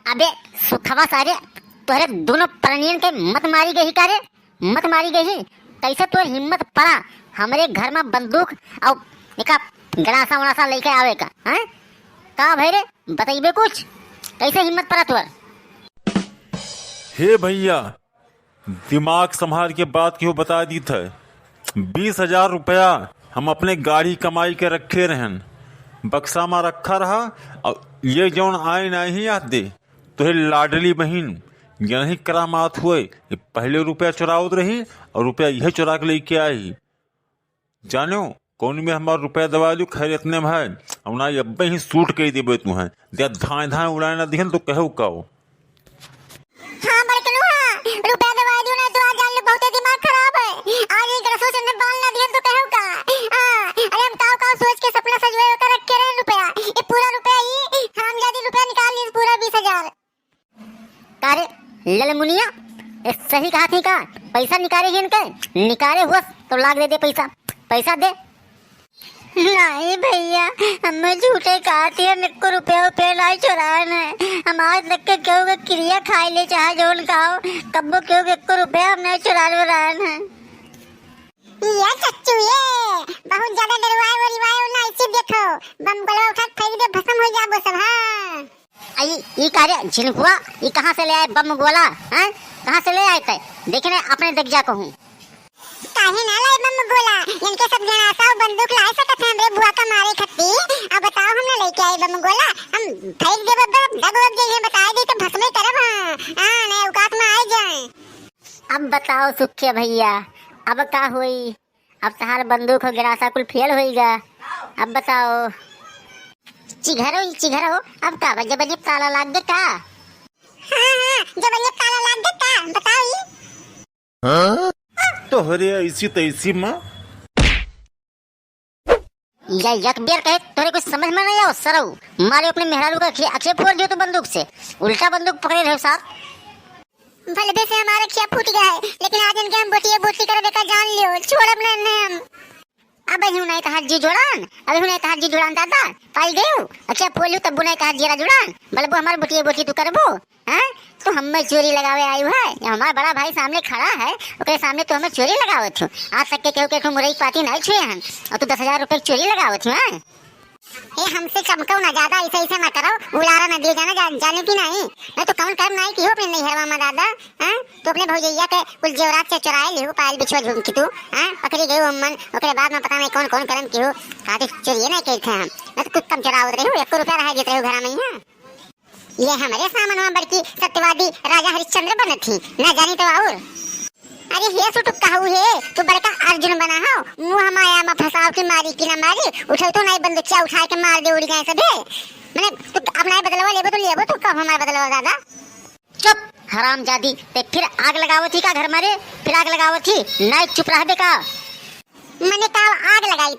अबे सुखवा सारे तोहरे दोनों प्राणियन के मत मारी गई का रे, मत मारी गई। कैसे तो हिम्मत पड़ा हमारे घर में बंदूक और एका गड़ासा वड़ासा लेके आवे का? हैं का भाई रे बताइबे कुछ, कैसे हिम्मत पड़ा तोर? हे भैया दिमाग संभाल के बात क्यों बता दी था। 20,000 रुपया हम अपने गाड़ी कमाई के रखे रहन, बक्सा में रखा रहा और ये जौन आए नहीं आते तो लाडली बहन यही करामात हुए। ये पहले रुपया चुरावत रही और रुपया यह चुरा के लेके आई। जानो कौन में हमारा रुपया दबा दू, खैर इतने में है और ना अब ही सूट कर देवे तू है धाए धाए उड़ाए ना दिहन तो कहो कहो। हाँ बड़कलू, हाँ रुपया दबा दियो ना तो आज जान लो बहुत दिमाग खराब है। आज एक रसों से ने बाल ना दिहन तो कहो का? हां अरे हम काव सोच के सपना सजवे कर रखे रहे रुपया, ये पूरा रुपया ही हरामजादी रुपया निकाल ली पूरा 20,000। तारे ललमुनिया सही कहा थी का, पैसा निकाले ही इनके निकाले हुआ तो लाग दे पैसा, पैसा दे। नहीं भैया हमें झूठे कहती है, मेरे को रुपये नहीं चुराना है। हम आज तक के क्यों के क्रिया खाई ले चाहे जोन खाओ कब्बो क्यों के को रुपया हमने चुराने रहना है। ये चच्चू ये बहुत ज्यादा डरवाए और रिवाए ना, इसे देखो बम गोला उठा फेंक दे भस्म हो जाबो सब। हां आई ये कार्य झिनकुआ ये कहां से ले आए बम गोला? हैं कहां से ले आए थे? देखने अपने देख जा कहूं काहे ना लाए बम गोला, इनके सब जना सा बंदूक लाए सकत हैं हमरे बुआ का मारे खत्ती। अब बताओ हम ना लेके आए बम गोला, हम फेंक दे बब्बा दगोग जे बता दे तो भस्म करब। हां ने औकात में आ जाए। अब बताओ सुखिया भैया अब का होई? अब तहार बंदूक हो गिरासा कुल फेल होईगा। अब बताओ चिघरो अब का बजे बजे ताला लाग दे का? हां जब बजे ताला लाग दे का बताओ ई। हां तो हरे ऐसी तैसी मां या एक बेर कहे तोरे कुछ समझ में नहीं आओ सरऊ मारे अपने मेहरारू का अक्षय फोड़ दियो तो बंदूक से उल्टा बंदूक पकड़े रहे साहब। भले से हमारा खिया फूट गया है लेकिन आज इनके हम बोटी कर बेका जान लियो छोड़ब नहीं हम। अब हुने कहा जी जुड़ान, अब हुने कहा जी जुड़ान दादा पाई गयो अच्छा बोलियो तब बुने कहा जीरा जुड़ान बलबो हमार बोटी तू करबो। हैं तो हमें चोरी लगावे आयु है, हमारा बड़ा भाई सामने खड़ा है ओके सामने तो हमें चोरी लगावत हो। आज तक के केहू के मुरई पाती नहीं छुए हन और तू 10,000 रुपए चोरी लगावत हो। हैं ये हमसे चमको ना ज्यादा ऐसे ना करो, उलारा ना दिए जाना जाने की नहीं तो कौन कर नहीं की हो अपने नैहरवा में दादा। हैं तो अपने भौजैया के कुल जेवरात से चुराए लियो पायल बिछवा झुमकी तू। हैं पकड़ी गई अम्मन ओकरे बाद में पता नहीं कौन कौन करम की हो खाते चोरी नहीं करते हम मैं तो कुछ कम चुरावत रही हूं 1 रुपया रह जेते हो घर में। हां ये हमारे सामनवा बड़की सत्यवादी राजा हरिश्चंद्र बने थी ना जानी तो और। अरे हे सुटु कहू हे तू बड़का अर्जुन बना हो मुंह माया में फसाव की मारी की ना मारी उठे तो नहीं बंदूक उठा के मार दे उड़ गए सब। मैंने तू अपना बदलवा लेबो तो कब हमारा बदलवा दादा? चुप हरामजादी ते फिर आग लगावत थी का घर मारे फिर आग लगावत थी नहीं चुप रह बे का? मैंने का आग लगाई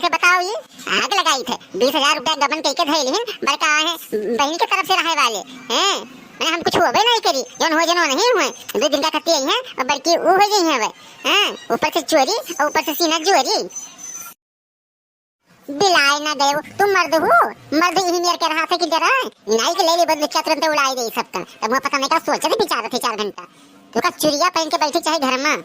थे बताओ ये आग लगाई थे 20,000 रुपया गबन कह के धैली बड़का है बहन के तरफ से रहे वाले हैं। मैंने हम कुछ होबे नहीं करी जौन हो जनो नहीं हुए 2 दिन का खत्ती आई है और बड़की वो हो गई है वे। हैं ऊपर से चोरी और ऊपर से सीना चोरी बिलाए ना गए तुम मर्द हो मर्द ही मेरे के रहा थे कि डरा नहीं के ले ले बंदूक तुरंत उड़ाई गई सबका। तब मैं पता नहीं क्या सोच रही बेचारा थे 4 घंटा तो का चुरिया पहन के बैठी चाहे घर में।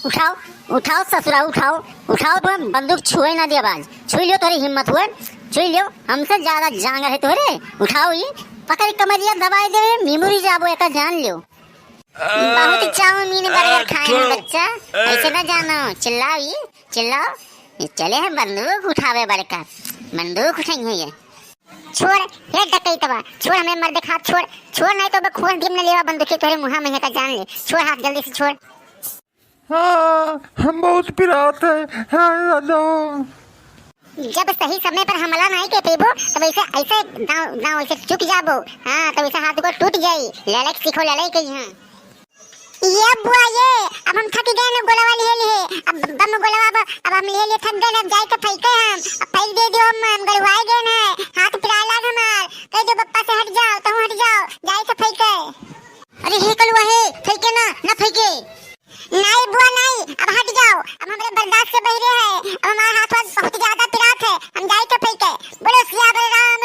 उठाओ ससुरा उठाओ तुम बंदूक छुए ना दे आवाज छुई लियो तोरी हिम्मत हुए छुई लियो हमसे ज्यादा जांगर है तोरे। उठाओ ये पकड़ कमरिया दबाई दे मेमोरी जाबो एका जान लियो। बहुत चाउमीन बर्गर खाए ना बच्चा ऐसे ना जानो चिल्लाओ चले हैं बंदूक उठावे बड़का बंदूक उठाई है ये छोड़ हे डकैतवा छोड़ हमें मर्द हाथ छोड़ नहीं तो खोल दिम न लेवा बंदूक तोरे मुंह में है का जान ले छोड़ हाथ जल्दी से छोड़। हाँ हम बहुत पिरात है। हाँ जब सही समय पर हमला नहीं के पेबो तब ऐसे गाँव ऐसे चुक जाबो। हाँ तब ऐसे हाथ को टूट जाई लड़ाई सीखो लड़ाई कही। हाँ ये बुआ ये अब हम थक गए ना गोलावा लिए अब बम गोलावा अब हम ले थक गए अब जाए तो फेंके हम अब फेंक दे दियो हम गड़वाए गए ना हाथ पिराला हमार कह दो बप्पा से हट जाओ जाए तो फेंके। अरे हे कलुआ है फेंके ना फेंके नहीं बुआ नहीं अब हट जाओ अब हमारे बर्दाश्त से बहरे है अब हमारा हाथ बहुत ज्यादा पिरात है हम जाए तो फेंके। बोलो सिया बलराम